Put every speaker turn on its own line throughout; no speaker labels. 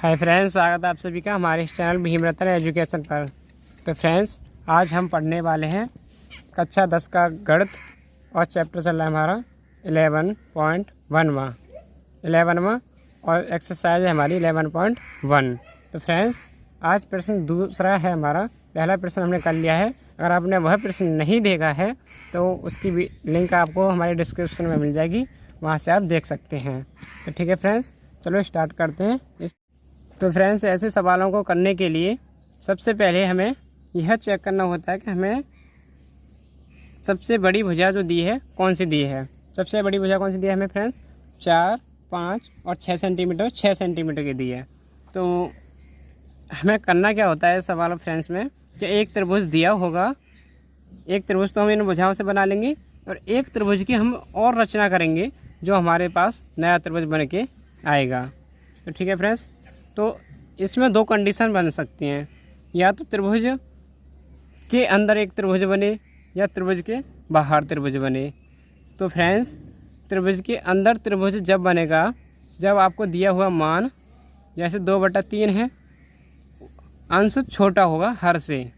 Hi friends, स्वागत है आप सभी का हमारे इस चैनल भीमरतन एजुकेशन पर। तो फ्रेंड्स, आज हम पढ़ने वाले हैं कक्षा 10 का गणित और चैप्टर चल रहा है हमारा 11.1वां और एक्सरसाइज है हमारी 11.1। तो फ्रेंड्स, आज प्रश्न दूसरा है हमारा। पहला प्रश्न हमने कर लिया है। अगर आपने वह प्रश्न नहीं देखा है तो उसकी भी लिंक आपको हमारे डिस्क्रिप्शन में मिल जाएगी, वहाँ से आप देख सकते हैं। तो ठीक है फ्रेंड्स, चलो स्टार्ट करते हैं। तो फ्रेंड्स, ऐसे सवालों को करने के लिए सबसे पहले हमें यह चेक करना होता है कि हमें सबसे बड़ी भुजा जो दी है कौन सी दी है। सबसे बड़ी भुजा कौन सी दी है हमें फ्रेंड्स? 4, 5 और 6 सेंटीमीटर 6 सेंटीमीटर की दी है। तो हमें करना क्या होता है सवाल फ्रेंड्स में कि एक त्रिभुज दिया होगा, एक त्रिभुज तो हम इन भुजाओं से बना लेंगे और एक त्रिभुज की हम और रचना करेंगे जो हमारे पास नया त्रिभुज बन के आएगा। तो ठीक है फ्रेंड्स, तो इसमें दो कंडीशन बन सकती हैं, या तो त्रिभुज के अंदर एक त्रिभुज बने या त्रिभुज के बाहर त्रिभुज बने। तो फ्रेंड्स, त्रिभुज के अंदर त्रिभुज जब बनेगा जब आपको दिया हुआ मान जैसे 2/3 है, अंश छोटा होगा हर से।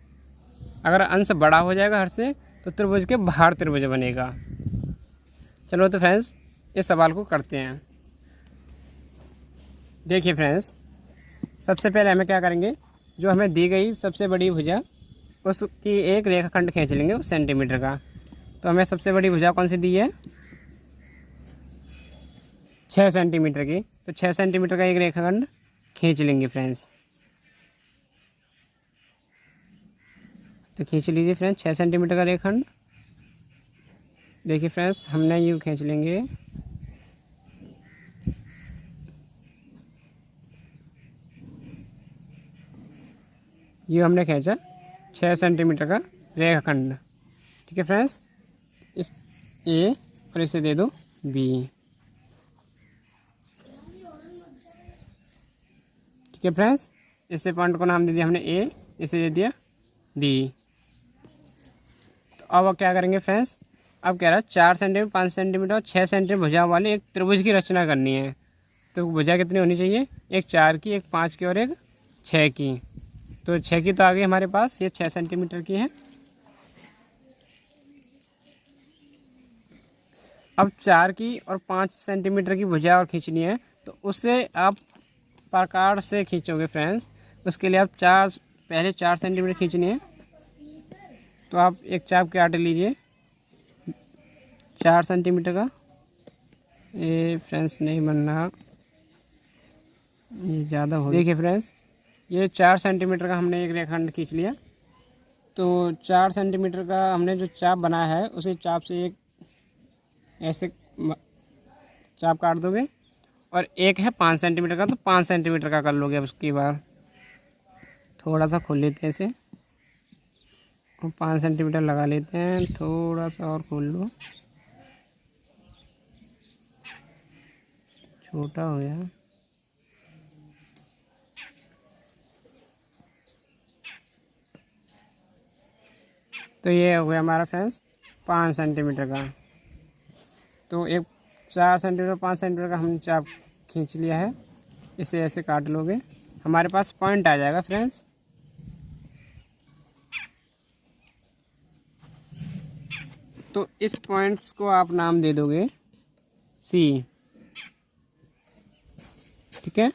अगर अंश बड़ा हो जाएगा हर से तो त्रिभुज के बाहर त्रिभुज बनेगा। चलो तो फ्रेंड्स, इस सवाल को करते हैं। देखिए फ्रेंड्स, सबसे पहले हमें क्या करेंगे, जो हमें दी गई सबसे बड़ी भुजा उसकी एक रेखाखंड खींच लेंगे उस सेंटीमीटर का। तो हमें सबसे बड़ी भुजा कौन सी दी है? 6 सेंटीमीटर की। तो 6 सेंटीमीटर का एक रेखाखंड खींच लेंगे फ्रेंड्स। तो खींच लीजिए फ्रेंड्स 6 सेंटीमीटर का रेखाखंड। देखिए फ्रेंड्स, हमने यूँ खींच लेंगे। ये हमने खींचा 6 सेंटीमीटर का रेखाखंड। ठीक है फ्रेंड्स, इस ए और इसे दे दो बी। ठीक है फ्रेंड्स, इसे पॉइंट को नाम दे दिया हमने ए, इसे दे दिया बी। तो अब क्या करेंगे फ्रेंड्स, अब कह रहा है 4 सेंटीमीटर 5 सेंटीमीटर और 6 सेंटीमीटर भुजा वाली एक त्रिभुज की रचना करनी है। तो भुजा कितनी होनी चाहिए? एक 4 की, एक 5 की और एक 6 की। तो 6 की तो आ गई हमारे पास, ये 6 सेंटीमीटर की है। अब 4 की और 5 सेंटीमीटर की भुजा और खींचनी है, तो उससे आप प्रकार से खींचोगे फ्रेंड्स। उसके लिए आप पहले 4 सेंटीमीटर खींचनी है। तो आप एक चाप काट लीजिए 4 सेंटीमीटर का। ये फ्रेंड्स नहीं बन रहा, ये ज़्यादा हो। देखिए फ्रेंड्स, ये 4 सेंटीमीटर का हमने एक रेखाखंड खींच लिया। तो 4 सेंटीमीटर का हमने जो चाप बनाया है उसी चाप से एक ऐसे चाप काट दोगे। और एक है 5 सेंटीमीटर का, तो 5 सेंटीमीटर का कर लोगे। अब उसकी बार थोड़ा सा खोल लेते हैं इसे और 5 सेंटीमीटर लगा लेते हैं। थोड़ा सा और खोल लो, छोटा हो गया। तो ये हो गया हमारा फ्रेंड्स 5 सेंटीमीटर का। तो एक 4 सेंटीमीटर 5 सेंटीमीटर का हमने चाप खींच लिया है। इसे ऐसे काट लोगे, हमारे पास पॉइंट आ जाएगा फ्रेंड्स। तो इस पॉइंट्स को आप नाम दे दोगे सी। ठीक है,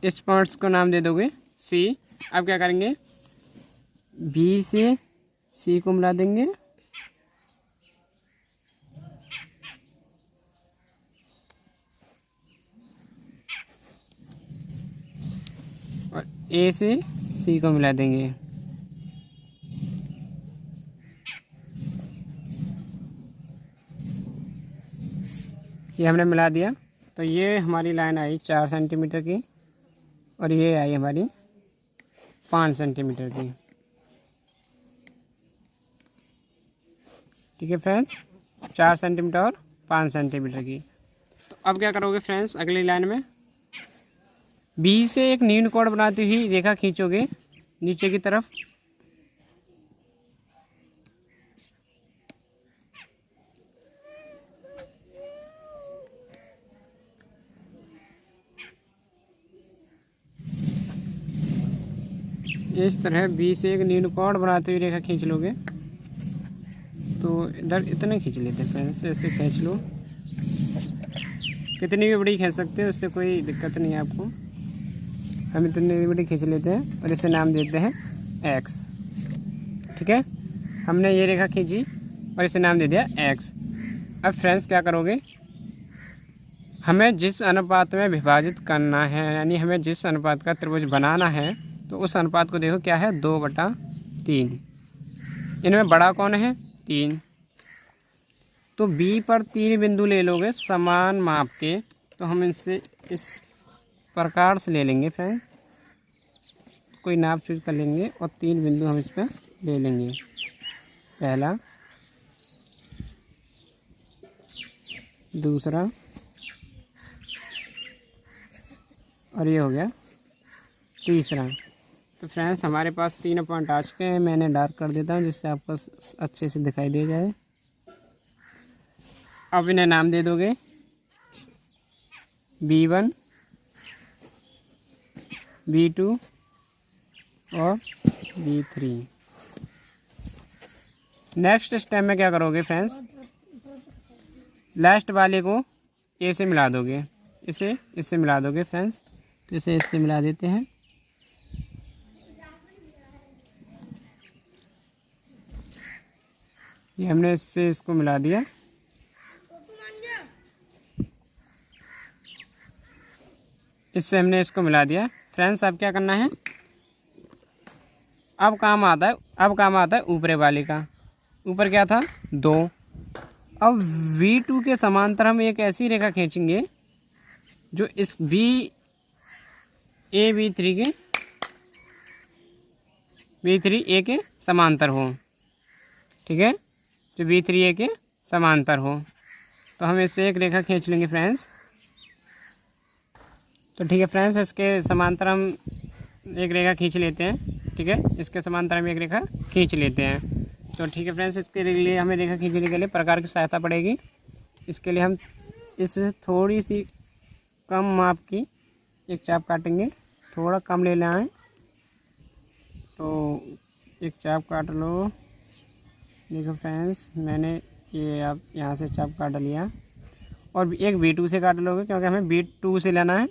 इस पॉइंट्स को नाम दे दोगे सी। अब क्या करेंगे, बी से सी को मिला देंगे और ए से सी को मिला देंगे। ये हमने मिला दिया। तो ये हमारी लाइन आई 4 सेंटीमीटर की और ये आई हमारी 5 सेंटीमीटर की। ठीक है फ्रेंड्स, 4 सेंटीमीटर और 5 सेंटीमीटर की। तो अब क्या करोगे फ्रेंड्स, अगली लाइन में बी से एक न्यून कोण बनाती हुई रेखा खींचोगे नीचे की तरफ। इस तरह बी से एक न्यूनकोण बनाते हुए रेखा खींच लोगे तो इधर इतने खींच लेते हैं फ्रेंड्स, ऐसे खींच लो, कितनी भी बड़ी खींच सकते हो, उससे कोई दिक्कत नहीं है आपको। हम इतनी बड़ी खींच लेते हैं और इसे नाम देते हैं एक्स। ठीक है, हमने ये रेखा खींची और इसे नाम दे दिया एक्स। अब फ्रेंड्स क्या करोगे, हमें जिस अनुपात में विभाजित करना है, यानी हमें जिस अनुपात का त्रिभुज बनाना है, तो उस अनुपात को देखो क्या है, 2/3। इनमें बड़ा कौन है, 3। तो बी पर 3 बिंदु ले लोगे समान माप के, तो हम इनसे इस प्रकार से ले लेंगे फ्रेंड्स, कोई नाप चूज कर लेंगे और 3 बिंदु हम इस पर ले लेंगे। पहला, दूसरा और ये हो गया तीसरा। तो फ्रेंड्स हमारे पास 3 पॉइंट आ चुके हैं। मैं इन्हें डार्क कर देता हूँ जिससे आपको अच्छे से दिखाई दे जाए। अब इन्हें नाम दे दोगे B1, B2 और B3। नेक्स्ट स्टेप में क्या करोगे फ्रेंड्स, लास्ट वाले को ए से मिला दोगे, इसे इससे मिला दोगे फ्रेंड्स। तो इसे इससे मिला देते हैं। ये हमने इससे इसको मिला दिया। इससे हमने इसको मिला दिया फ्रेंड्स। अब क्या करना है, अब काम आता है ऊपरे वाले का। ऊपर क्या था, 2। अब V2 के समांतर हम एक ऐसी रेखा खींचेंगे जो इस B3 के समांतर हो। ठीक है, जो B3 के समांतर हो, तो हम इससे एक रेखा खींच लेंगे फ्रेंड्स। तो ठीक है फ्रेंड्स, इसके समांतर हम एक रेखा खींच लेते हैं। ठीक है, इसके समांतर हम एक रेखा खींच लेते हैं। तो ठीक है फ्रेंड्स, इसके लिए हमें रेखा खींचने के लिए प्रकार की सहायता पड़ेगी। इसके लिए हम इससे थोड़ी सी कम माप की एक चाप काटेंगे, थोड़ा कम ले लें। तो एक चाप काट लो। देखो फ्रेंड्स, मैंने ये आप यहाँ से चाप काट लिया और एक B2 से काट लोगे, क्योंकि हमें B2 से लेना है।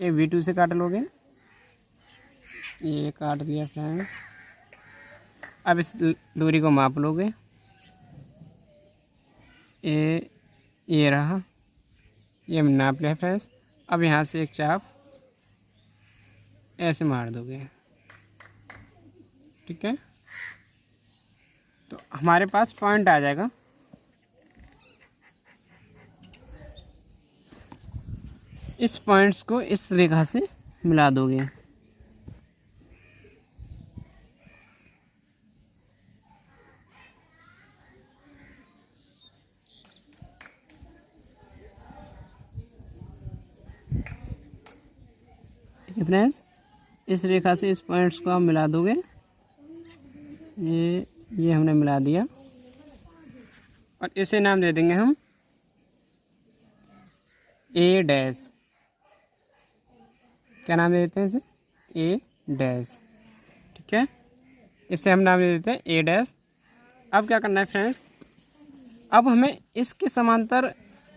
एक B2 से काट लोगे, ये काट दिया फ्रेंड्स। अब इस दूरी को माप लोगे, ये रहा, ये हम नाप लिया फ्रेंड्स। अब यहाँ से एक चाप ऐसे मार दोगे। ठीक है, तो हमारे पास पॉइंट आ जाएगा। इस पॉइंट्स को इस रेखा से मिला दोगे। ठीक है फ्रेंड्स, इस रेखा से इस पॉइंट्स को आप मिला दोगे। ये हमने मिला दिया और इसे नाम दे देंगे हम A'। क्या नाम दे देते हैं इसे, A'। ठीक है, इसे हम नाम दे देते हैं A'। अब क्या करना है फ्रेंड्स, अब हमें इसके समांतर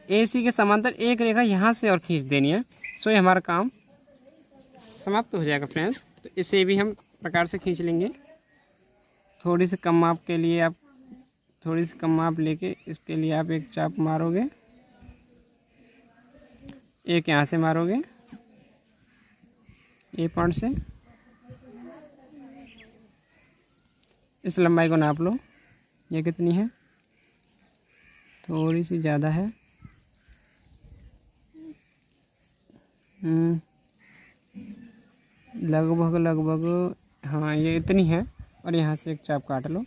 AC के समांतर एक रेखा यहाँ से और खींच देनी है। सो ये हमारा काम समाप्त हो जाएगा फ्रेंड्स। तो इसे भी हम प्रकार से खींच लेंगे। थोड़ी सी कम माप के लिए आप थोड़ी सी कम माप लेके इसके लिए आप एक चाप मारोगे, एक यहाँ से मारोगे A पॉइंट से। इस लंबाई को नाप लो, ये कितनी है, थोड़ी सी ज़्यादा है। लगभग हाँ ये इतनी है। और यहाँ से एक चाप काट लो।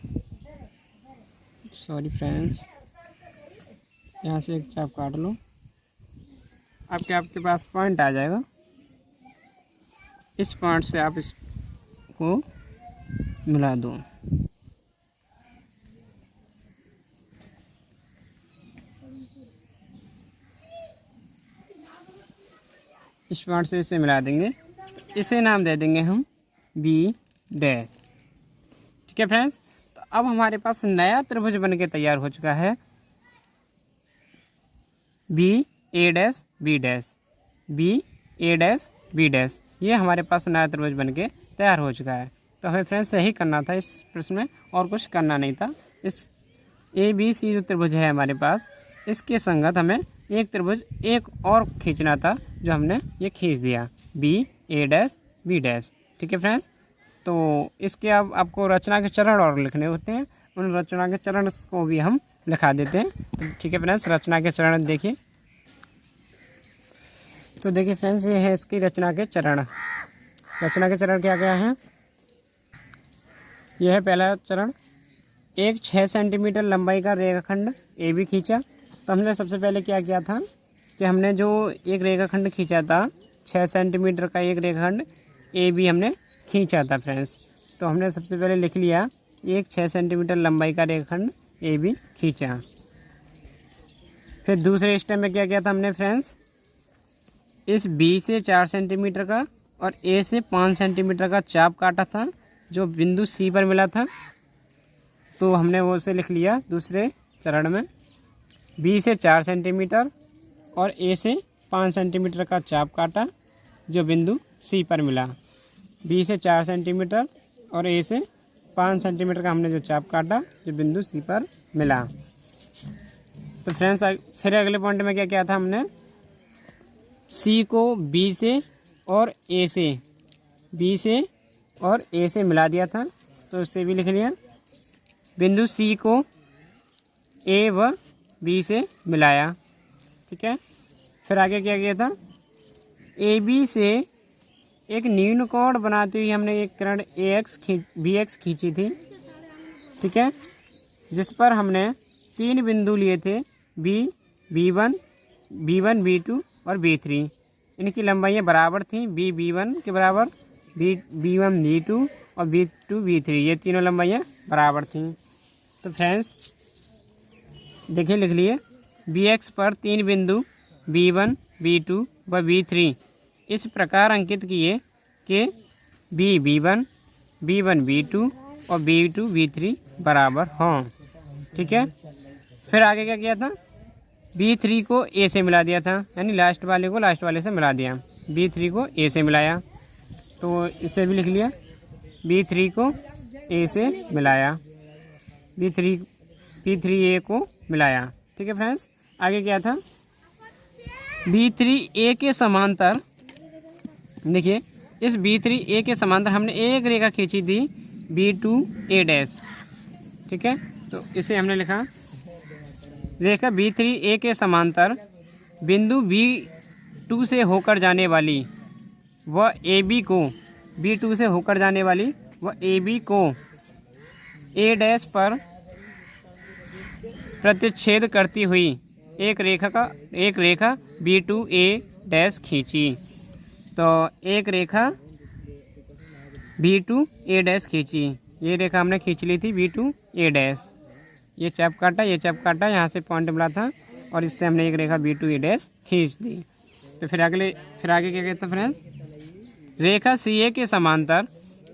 सॉरी फ्रेंड्स, यहाँ से एक चाप काट लो। अब आपके पास पॉइंट आ जाएगा। इस पॉइंट से आप इसको मिला दो। इस पॉइंट से इसे मिला देंगे। इसे नाम दे देंगे हम B1। डैश। ठीक है फ्रेंड्स, तो अब हमारे पास नया त्रिभुज बन के तैयार हो चुका है बी ए डैश बी डैश, बी ए डैश बी डैश। ये हमारे पास नया त्रिभुज बन के तैयार हो चुका है। तो हमें फ्रेंड्स यही करना था इस प्रश्न में, और कुछ करना नहीं था। इस ए बी सी जो त्रिभुज है हमारे पास, इसके संगत हमें एक त्रिभुज एक और खींचना था, जो हमने ये खींच दिया बी ए डैश बी डैश। ठीक है फ्रेंड्स, तो इसके अब आपको रचना के चरण और लिखने होते हैं, उन रचना के चरण को भी हम लिखा देते हैं। तो ठीक है फ्रेंड्स, रचना के चरण देखिए। तो देखिए फ्रेंड्स, ये है इसकी रचना के चरण। रचना के चरण क्या क्या हैं? यह है पहला चरण, एक 6 सेंटीमीटर लंबाई का रेखाखंड ए बी खींचा। तो हमने सबसे पहले क्या किया था कि हमने जो एक रेखाखंड खींचा था 6 सेंटीमीटर का एक रेखाखंड ए बी हमने खींचा था फ्रेंड्स। तो हमने सबसे पहले लिख लिया एक 6 सेंटीमीटर लंबाई का रेखाखंड ए बी खींचा। फिर दूसरे स्टेप में क्या किया था हमने फ्रेंड्स, इस बी से 4 सेंटीमीटर का और ए से 5 सेंटीमीटर का चाप काटा था, जो बिंदु सी पर मिला था। तो हमने वो उसे लिख लिया दूसरे चरण में, बी से 4 सेंटीमीटर और ए से 5 सेंटीमीटर का चाप काटा, जो बिंदु सी पर मिला। बी से 4 सेंटीमीटर और ए से 5 सेंटीमीटर का हमने जो चाप काटा, जो बिंदु सी पर मिला। तो फ्रेंड्स, फिर अगले पॉइंट में क्या किया था हमने, सी को बी से और ए से, बी से और ए से मिला दिया था। तो उससे भी लिख लिया, बिंदु सी को ए व बी से मिलाया। ठीक है, फिर आगे क्या किया था, ए बी से एक न्यून कोण बनाते हुए हमने एक किरण बी एक्स खींची थी। ठीक है, जिस पर हमने 3 बिंदु लिए थे, बी वन बी टू और बी3। इनकी लंबाइयाँ बराबर थीं, बी वन के बराबर, बी वन बी टू और बी2 बी3, ये तीनों लंबाइयाँ बराबर थीं। तो फ्रेंड्स देखिए, लिख लिए, बी एक्स पर 3 बिंदु बी1 बी2 व बी3 इस प्रकार अंकित किए कि बी1 बी2 और बी2 बी3 बराबर हों। ठीक है, फिर आगे क्या किया था, बी3 को ए से मिला दिया था, यानी लास्ट वाले को लास्ट वाले से मिला दिया। बी3 को ए से मिलाया, तो इसे भी लिख लिया, बी3 को ए से मिलाया, बी3 ए को मिलाया। ठीक है फ्रेंड्स, आगे क्या था, बी3 ए के समांतर, देखिए इस बी3 ए के समांतर हमने एक रेखा खींची थी बी2 ए डैश। ठीक है, तो इसे हमने लिखा, रेखा बी3 ए के समांतर बिंदु बी2 से होकर जाने वाली व ए बी को, बी2 से होकर जाने वाली व ए बी को ए डैश पर प्रतिच्छेद करती हुई एक रेखा बी2 ए डैश खींची। तो एक रेखा बी2 ए डैश खींची, ये रेखा हमने खींच ली थी बी2 ए डैश। ये चाप काटा, यहाँ से पॉइंट मिला था और इससे हमने एक रेखा बी2 ए डैश खींच दी। तो फिर आगे क्या कहते हैं फ्रेंड्स, रेखा सी ए के समांतर,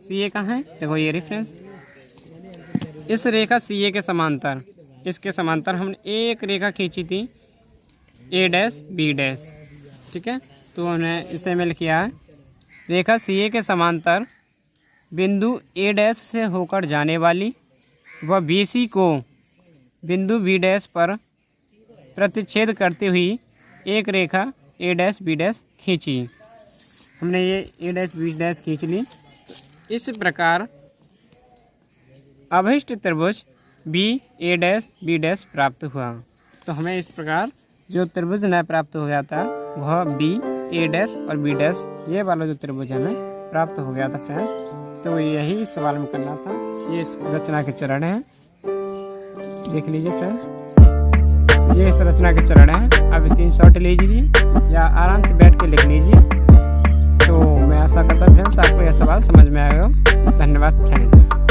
सी ए कहाँ है, देखो ये रेफरेंस, इस रेखा सी ए के समांतर, इसके समांतर हमने एक रेखा खींची थी ए डैश बी डैश। ठीक है, तो हमने इसे में किया है, रेखा सी ए के समांतर बिंदु ए डैश से होकर जाने वाली व बी सी को बिंदु बी डैश पर प्रतिच्छेद करती हुई एक रेखा ए डैश बी डैश खींची। हमने ये ए डैश बी डैश खींच ली। इस प्रकार अभिष्ट त्रिभुज बी ए डैश बी डैश प्राप्त हुआ। तो हमें इस प्रकार जो त्रिभुज नया प्राप्त हो गया था वह बी ए डैश और बी डैश, ये वाला जो त्रिभुज हमें प्राप्त हो गया था फ्रेंड्स। तो यही इस सवाल में करना था। ये इस रचना के चरण हैं, देख लीजिए फ्रेंड्स, ये इस रचना के चरण हैं। आप इसकी शॉर्ट लीजिए या आराम से बैठ के लिख लीजिए। तो मैं आशा करता हूँ फ्रेंड्स आपको यह सवाल समझ में आएगा। धन्यवाद फ्रेंड्स।